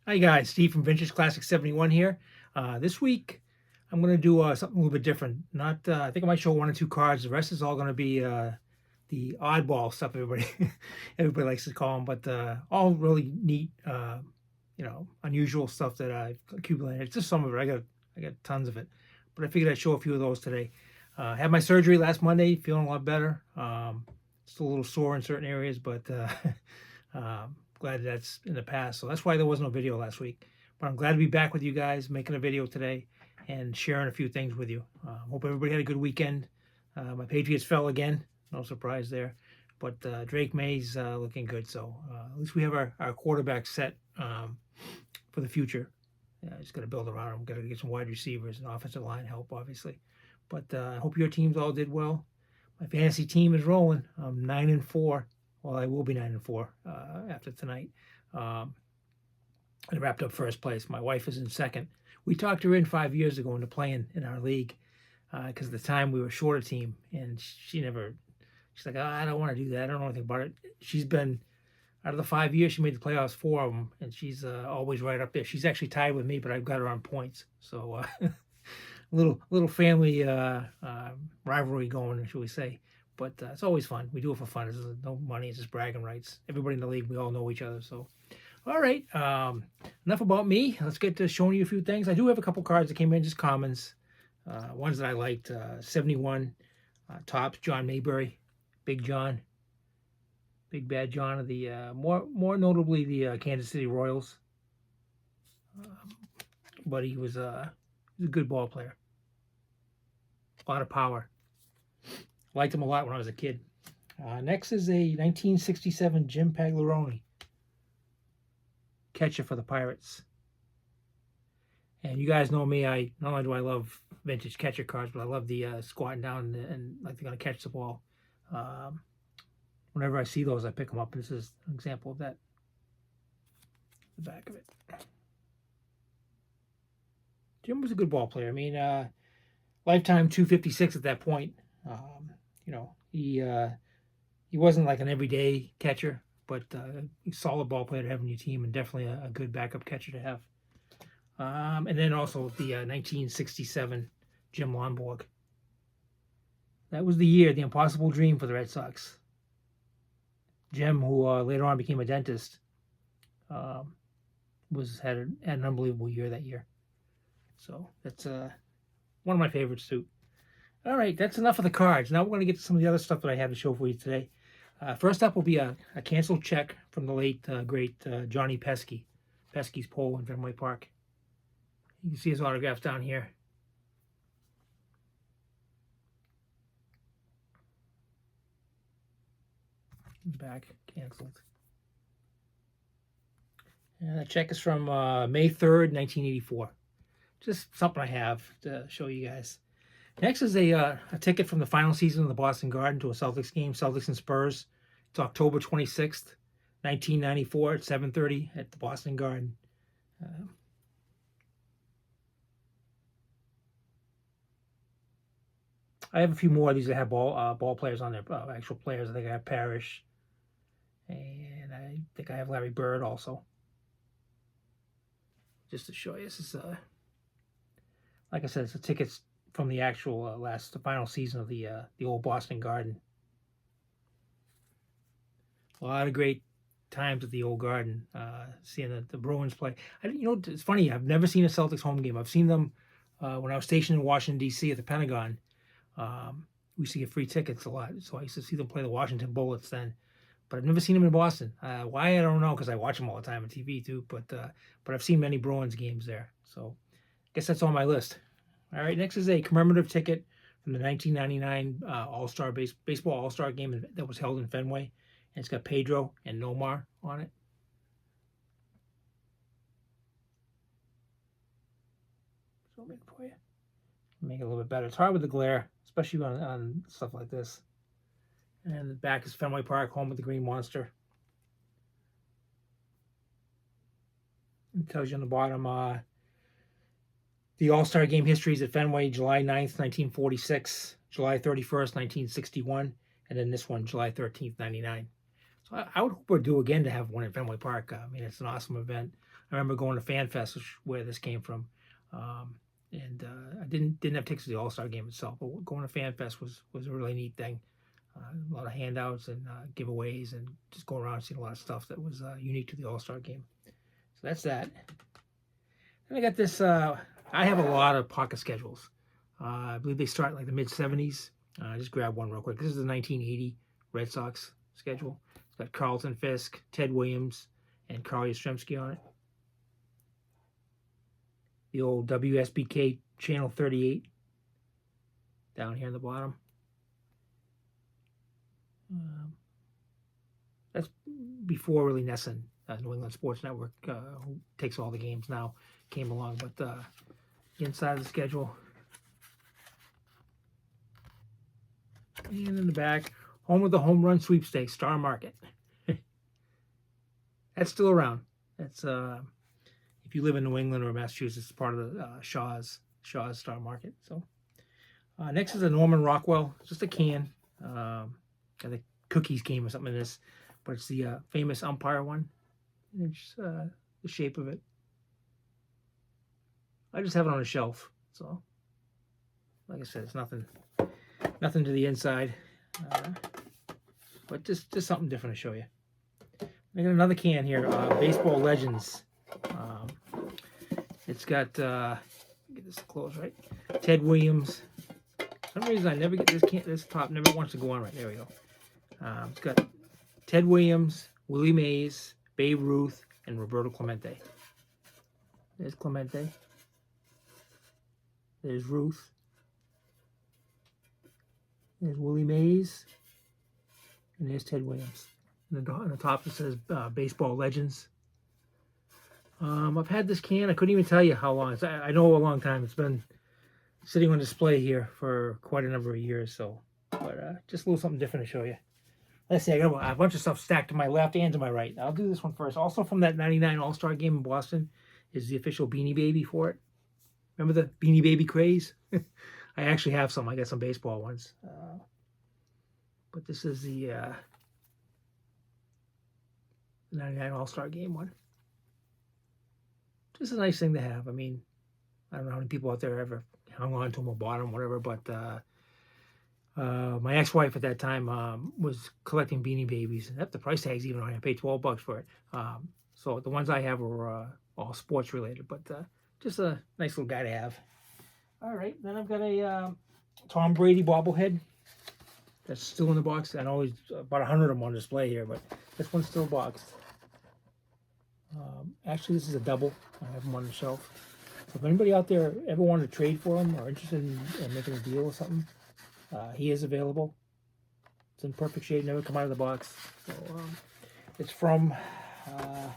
Hi guys, Steve from Vintage Classic 71 here. This week I'm going to do something a little bit different. Not, I think I might show one or two cards. The rest is all going to be the oddball stuff everybody everybody likes to call them, but all really neat, unusual stuff that I've accumulated. It's just some of it. I got tons of it, but I figured I'd show a few of those today. Had my surgery last Monday, feeling a lot better. Still a little sore in certain areas, but glad that's in the past. So that's why there was no video last week. But I'm glad to be back with you guys, making a video today and sharing a few things with you. Hope everybody had a good weekend. My Patriots fell again. No surprise there. But Drake May's looking good. So at least we have our quarterback set for the future. Just got to build around him. Got to get some wide receivers and offensive line help, obviously. But I hope your teams all did well. My fantasy team is rolling. I'm 9-4. Well, I will be 9-4 after tonight. I wrapped up first place. My wife is in second. We talked her in 5 years ago into playing in our league because at the time we were short a team, and she's like, oh, I don't want to do that. I don't know anything about it. She's been, out of the 5 years, she made the playoffs 4 of them, and she's always right up there. She's actually tied with me, but I've got her on points. So little family rivalry going, shall we say. But it's always fun. We do it for fun. There's no money. It's just bragging rights. Everybody in the league, we all know each other. So, all right. Enough about me. Let's get to showing you a few things. I do have a couple cards that came in, just commons. Ones that I liked. 71, Topps, John Mayberry, Big John. Big Bad John of the, more notably, the Kansas City Royals. But he was a good ball player. A lot of power. Liked him a lot when I was a kid. Next is a 1967 Jim Pagliarone catcher for the Pirates. And you guys know me. Not only do I love vintage catcher cards, but I love the squatting down and like they're going to catch the ball. Whenever I see those, I pick them up. This is an example of that. The back of it. Jim was a good ball player. I mean, lifetime 256 at that point. He wasn't like an everyday catcher, but a solid ball player to have on your team and definitely a good backup catcher to have. And then also the 1967 Jim Lonborg. That was the year, the impossible dream for the Red Sox. Jim, who later on became a dentist, had an unbelievable year that year. So that's one of my favorites too. All right, that's enough of the cards. Now we're going to get to some of the other stuff that I have to show for you today. First up will be a canceled check from the late, great Johnny Pesky. Pesky's pole in Fenway Park. You can see his autographs down here. Back, canceled. And that check is from May 3rd, 1984. Just something I have to show you guys. Next is a ticket from the final season of the Boston Garden to a Celtics game, Celtics and Spurs. It's October 26th, 1994 at 7:30 at the Boston Garden. I have a few more of these that have ball players on there, actual players. I think I have Parrish, and I think I have Larry Bird also. Just to show you, this is like I said, it's the tickets from the actual the final season of the old Boston Garden. A lot of great times at the old Garden, seeing the Bruins play. It's funny. I've never seen a Celtics home game. I've seen them when I was stationed in Washington D.C. at the Pentagon. We used to get free tickets a lot, so I used to see them play the Washington Bullets then. But I've never seen them in Boston. Why, I don't know, because I watch them all the time on TV too. But I've seen many Bruins games there. So I guess that's on my list. All right, next is a commemorative ticket from the 1999 All-Star Baseball All-Star game that was held in Fenway. And it's got Pedro and Nomar on it. So I'll make it for you. Make it a little bit better. It's hard with the glare, especially on stuff like this. And the back is Fenway Park, home of the Green Monster. It tells you on the bottom, the All-Star Game histories at Fenway, July 9th, 1946, July 31st, 1961, and then this one, July 13th, 99. So I would hope we're due again to have one in Fenway Park. I mean, it's an awesome event. I remember going to Fan Fest, where this came from, um, and I didn't have tickets to the All Star game itself, but going to Fan Fest was a really neat thing. A lot of handouts and giveaways, and just going around and seeing a lot of stuff that was unique to the All Star game. So that's that. And I got this. I have a lot of pocket schedules. I believe they start like the mid '70s. Just grab one real quick. This is the 1980 Red Sox schedule. It's got Carlton Fisk, Ted Williams, and Carl Yastrzemski on it. The old WSBK Channel 38 down here in the bottom. That's before really Nesson, New England Sports Network, who takes all the games now, came along. But the inside of the schedule. And in the back, home of the home run sweepstakes, Star Market. That's still around. That's if you live in New England or Massachusetts, it's part of the Shaw's Star Market. So next is a Norman Rockwell, just a can. I think cookies came or something in this, but it's the famous umpire one. And it's the shape of it. I just have it on a shelf. So, like I said, it's nothing to the inside, but just something different to show you. I got another can here, Baseball Legends. It's got get this close right. Ted Williams. For some reason I never get this top never wants to go on right. There we go. It's got Ted Williams, Willie Mays, Babe Ruth, and Roberto Clemente. There's Clemente. There's Ruth. There's Willie Mays. And there's Ted Williams. And on the top it says Baseball Legends. I've had this can. I couldn't even tell you how long. I know a long time. It's been sitting on display here for quite a number of years. So, but just a little something different to show you. Let's see. I got a bunch of stuff stacked to my left and to my right. I'll do this one first. Also from that '99 All-Star game in Boston is the official Beanie Baby for it. Remember the Beanie Baby craze? I actually have some. I got some baseball ones. But this is the '99 All-Star game one. Just a nice thing to have. I mean, I don't know how many people out there ever hung on to them or bought them, whatever, but my ex-wife at that time was collecting Beanie Babies. And the price tag's even on it. I paid $12 for it. So the ones I have are all sports related, but just a nice little guy to have. All right, then I've got a Tom Brady bobblehead that's still in the box. I know there's about 100 of them on display here, but this one's still boxed. Actually, this is a double. I have them on the shelf. So if anybody out there ever wanted to trade for them or interested in making a deal or something, he is available. It's in perfect shape, never come out of the box. So it's from, I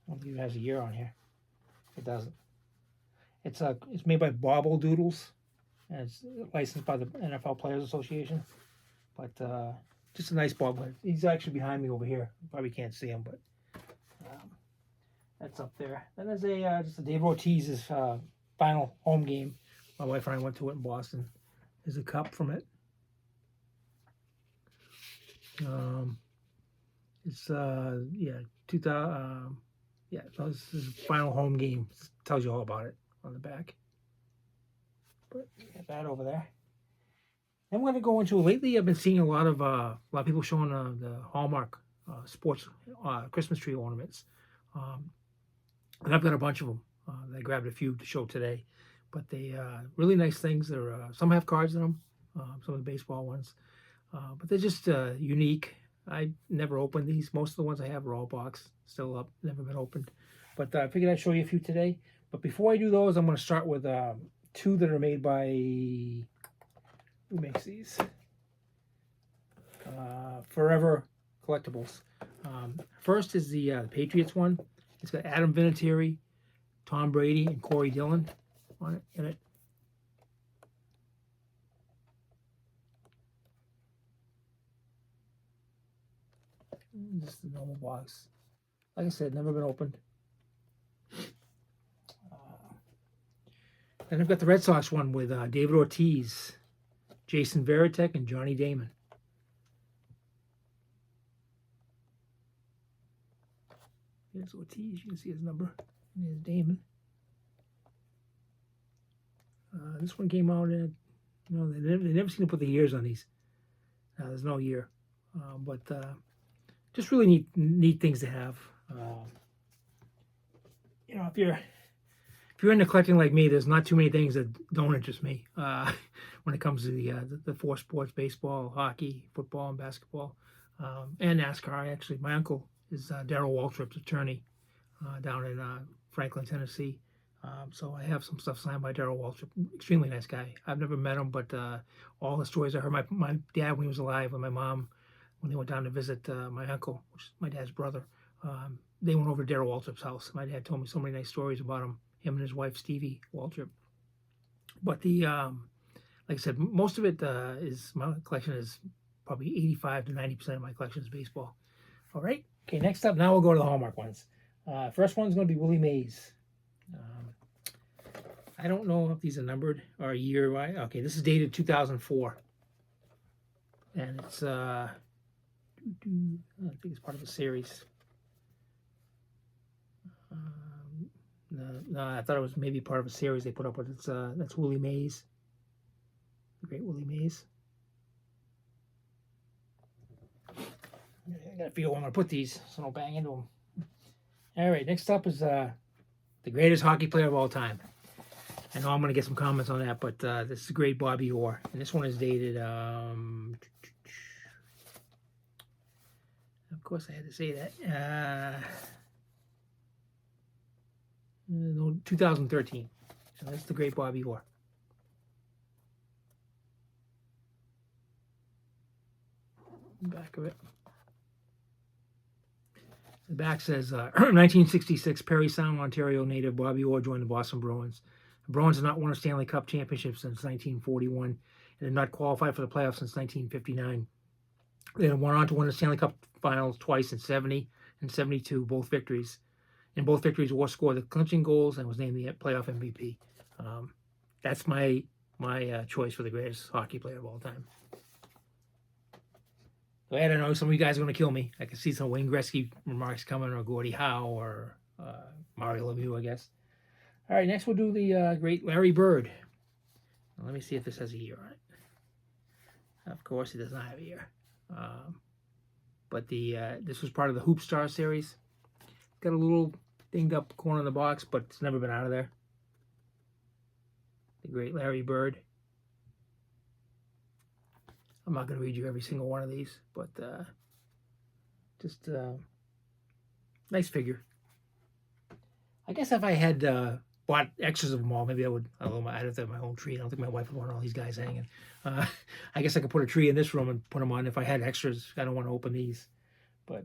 don't believe it has a year on here. It doesn't. It's made by Bobble Doodles, and it's licensed by the NFL Players Association. But just a nice bobblehead. He's actually behind me over here. You probably can't see him, but that's up there. Then there's just a Dave Ortiz's final home game. My wife and I went to it in Boston. There's a cup from it. It's 2000. Yeah, so this is his final home game. It tells you all about it on the back. But get that over there. Then we're going to go into, lately I've been seeing a lot of people showing the Hallmark sports Christmas tree ornaments. And I've got a bunch of them. I grabbed a few to show today. But they really nice things. They're some have cards in them, some of the baseball ones. But they're just unique. I never opened these. Most of the ones I have are all boxed, still up, never been opened. But I figured I'd show you a few today. But before I do those, I'm going to start with two that are made by, who makes these? Forever Collectibles. First is the Patriots one. It's got Adam Vinatieri, Tom Brady, and Corey Dillon on it, in it. This is the normal box. Like I said, never been opened. Then I've got the Red Sox one with David Ortiz, Jason Varitek, and Johnny Damon. Here's Ortiz. You can see his number. And here's Damon. This one came out in, they never seem to put the years on these. There's no year. But just really neat things to have. If you're into collecting like me, there's not too many things that don't interest me when it comes to the four sports: baseball, hockey, football, and basketball, and NASCAR. Actually, my uncle is Darrell Waltrip's attorney down in Franklin, Tennessee. So I have some stuff signed by Darrell Waltrip. Extremely nice guy. I've never met him, but all the stories I heard, my dad when he was alive, and my mom when they went down to visit my uncle, which is my dad's brother, they went over to Darrell Waltrip's house. My dad told me so many nice stories about him and his wife Stevie Waltrip. But like I said, most of it is my collection is probably 85 to 90% of my collection is baseball. All right. Okay. Next up, now we'll go to the Hallmark ones. First one's going to be Willie Mays. I don't know if these are numbered or a year. Right? Okay, this is dated 2004, and it's I think it's part of a series. No, I thought it was maybe part of a series they put up, but it's that's Willie Mays, the great Willie Mays. I gotta figure out where I'm gonna put these so I don't bang into them. All right, next up is the greatest hockey player of all time. I know I'm going to get some comments on that, but this is the great Bobby Orr. And this one is dated, of course I had to say that, 2013. So that's the great Bobby Orr. Back of it. The back says, 1966, Perry Sound, Ontario native Bobby Orr joined the Boston Bruins. The Bruins have not won a Stanley Cup championship since 1941 and have not qualified for the playoffs since 1959. They have went on to win the Stanley Cup finals twice in 70 and 72, both victories. In both victories, Orr scored the clinching goals and was named the playoff MVP. That's my choice for the greatest hockey player of all time. So I don't know, some of you guys are going to kill me. I can see some Wayne Gretzky remarks coming, or Gordie Howe, or Mario Lemieux, I guess. All right, next we'll do the great Larry Bird. Now, let me see if this has a year on it. Of course, it does not have a year. But this was part of the Hoop Star series. Got a little dinged up corner in the box, but it's never been out of there. The great Larry Bird. I'm not going to read you every single one of these, but just nice figure. I guess if I had bought extras of them all, maybe I would. I'd have to have my own tree. I don't think my wife would want all these guys hanging. I guess I could put a tree in this room and put them on if I had extras. I don't want to open these. But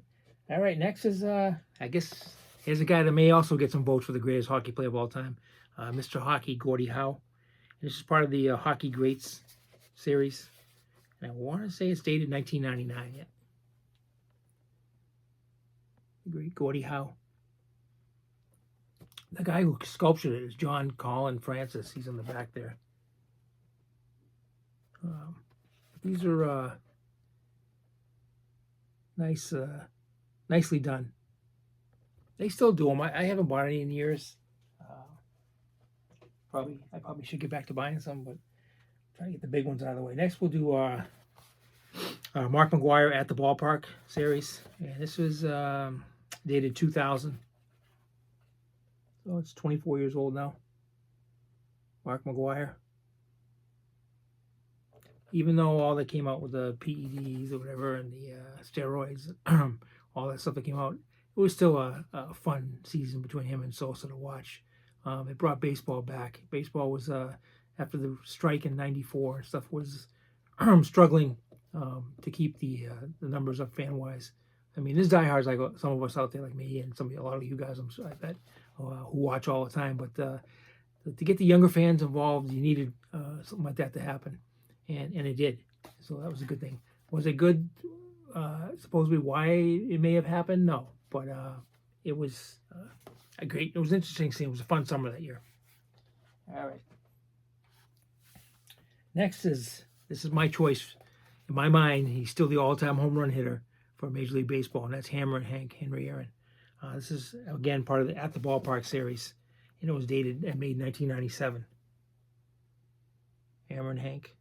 all right, next is I guess here's a guy that may also get some votes for the greatest hockey player of all time, Mr. Hockey, Gordie Howe. And this is part of the Hockey Greats series. And I want to say it's dated 1999 yet. The great Gordie Howe. The guy who sculptured it is John Colin Francis. He's in the back there. These are nice, nicely done. They still do them. I haven't bought any in years. I probably should get back to buying some, but try to get the big ones out of the way. Next, we'll do Mark McGwire at the Ballpark series. And this was dated 2000. So it's 24 years old now. Mark McGwire. Even though all that came out with the PEDs or whatever and the steroids, all that stuff that came out, it was still a fun season between him and Sosa to watch. It brought baseball back. Baseball was, after the strike in '94, stuff was struggling to keep the numbers up fan-wise. I mean, there's diehards like some of us out there, like me, and a lot of you guys, I bet, who watch all the time. But to get the younger fans involved, you needed something like that to happen, and it did. So that was a good thing. Was it good? Supposedly, why it may have happened? No, but it was it was an interesting scene. It was a fun summer that year. All right. Next this is my choice. In my mind, he's still the all-time home run hitter for Major League Baseball, and that's Hammer and Hank Henry Aaron. This is again part of the At the Ballpark series, and it was dated and made 1997. Hammer and Hank,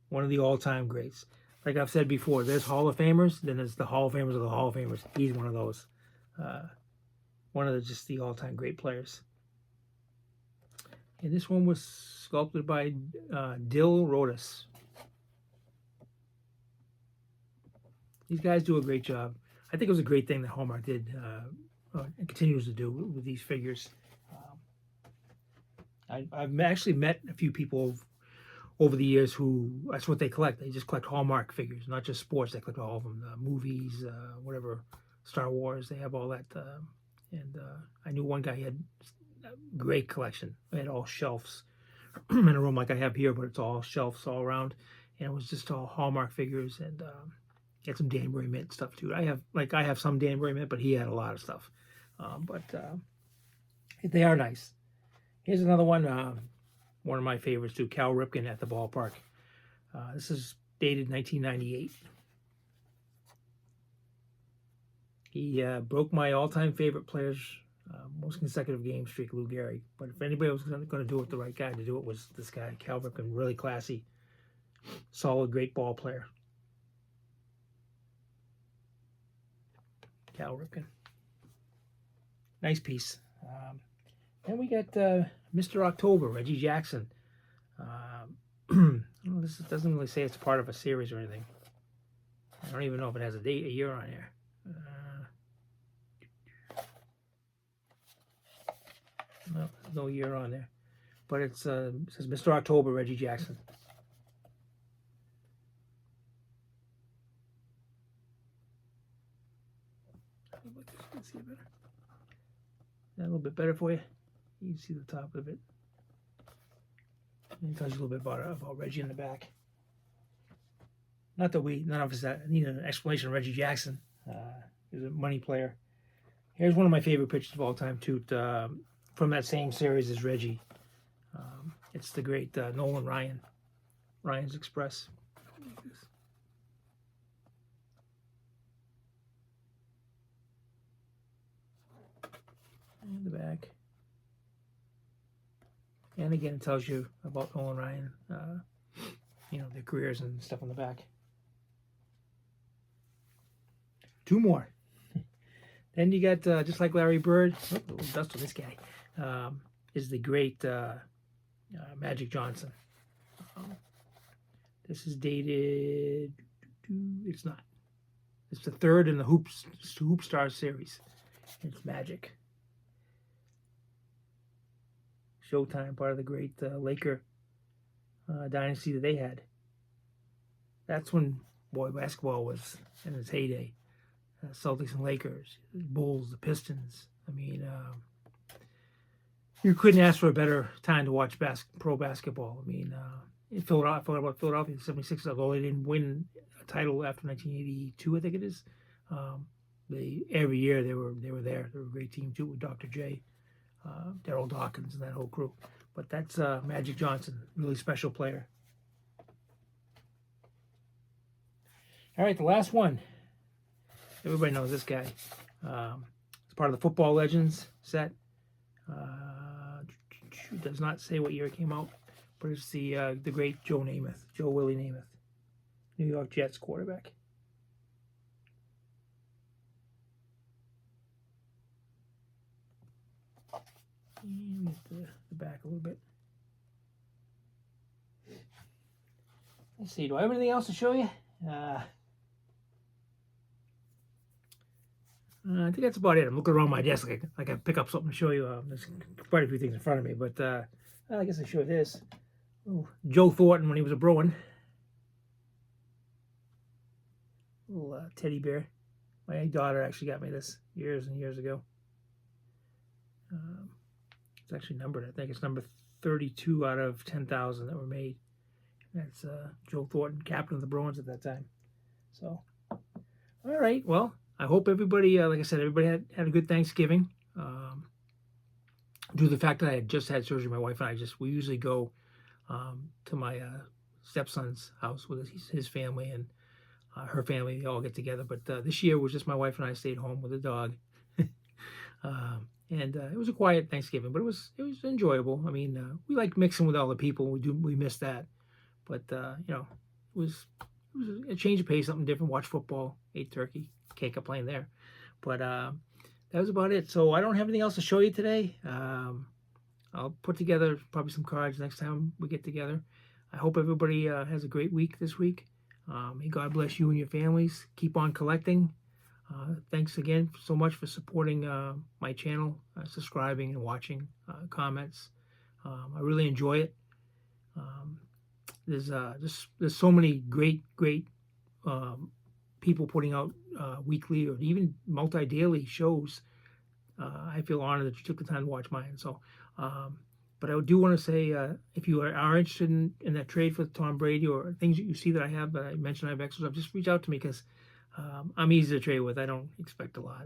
one of the all-time greats. Like I've said before, there's Hall of Famers, then there's the Hall of Famers of the Hall of Famers. He's one of those. One of just the all-time great players. And this one was sculpted by Dill Rodas. These guys do a great job. I think it was a great thing that Hallmark did and continues to do with these figures. I've actually met a few people over the years who that's what they collect. They just collect Hallmark figures, not just sports. They collect all of them, movies, whatever, Star Wars. They have all that. And I knew one guy, he had a great collection. They had all shelves in a room like I have here, but it's all shelves all around. And it was just all Hallmark figures, and he had some Danbury Mint stuff too. I have some Danbury Mint, but he had a lot of stuff. But they are nice. Here's another one of my favorites too, Cal Ripken at the Ballpark. This is dated 1998. He broke my all-time favorite players' most consecutive game streak, Lou Gehrig. But if anybody was going to do it, the right guy to do it was this guy, Cal Ripken. Really classy, solid, great ball player. Cal Ripken. Nice piece. Then we got Mr. October, Reggie Jackson. This doesn't really say it's part of a series or anything. I don't even know if it has a date, a year on here. No, there's no year on there. But it says Mr. October, Reggie Jackson. See it better. That a little bit better for you. You can see the top of it. And it tells you a little bit about Reggie in the back. Not that none of us need an explanation of Reggie Jackson. He was a money player. Here's one of my favorite pictures of all time too, from that same series as Reggie. It's the great Nolan Ryan, Ryan's Express. And the back. And again, it tells you about Nolan Ryan, their careers and stuff on the back. Two more. Then you got, just like Larry Bird, a little dust on this guy, is the great Magic Johnson. This is dated, it's not. It's the third in the Hoop Stars series. It's Magic. Showtime, part of the great Laker dynasty that they had. That's when basketball was in its heyday. Celtics and Lakers, Bulls, the Pistons. I mean, you couldn't ask for a better time to watch pro basketball. I mean, in Philadelphia, the 76ers, although they didn't win a title after 1982, I think it is. Every year they were there. They were a great team too with Dr. J. Daryl Dawkins and that whole crew. But that's Magic Johnson, really special player. All right, the last one. Everybody knows this guy. It's part of the Football Legends set. It does not say what year it came out, but it's the great Joe Willie Namath, New York Jets quarterback. And get the back a little bit. Let's see, do I have anything else to show you? I think that's about it. I'm looking around my desk like I can pick up something to show you. There's quite a few things in front of me, but I guess I show this. Oh, Joe Thornton when he was a Bruin. Little teddy bear. My daughter actually got me this years and years ago. It's actually numbered. I think it's number 32 out of 10,000 that were made. That's Joe Thornton, captain of the Bruins at that time. So, all right. Well, I hope everybody, like I said, everybody had a good Thanksgiving. Due to the fact that I had just had surgery, my wife and we usually go to my stepson's house with his family and her family. They all get together. But this year was just my wife and I stayed home with the dog. And it was a quiet Thanksgiving, but it was enjoyable. I mean, we like mixing with all the people. We miss that, but it was a change of pace, something different. Watch football, ate turkey, can't complain there. But that was about it. So I don't have anything else to show you today. I'll put together probably some cards next time we get together. I hope everybody has a great week this week. May God bless you and your families. Keep on collecting. Thanks again so much for supporting my channel, subscribing and watching, comments. I really enjoy it. Um, there's so many great um, people putting out weekly or even multi-daily shows. I feel honored that you took the time to watch mine. So, but I do want to say, if you are interested in that trade for Tom Brady or things that you see that I have that I mentioned I have extras of, just reach out to me because I'm easy to trade with. I don't expect a lot.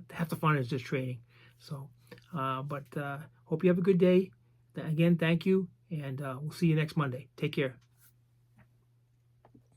Half the fun is just trading. So, but hope you have a good day. Again, thank you, and we'll see you next Monday. Take care.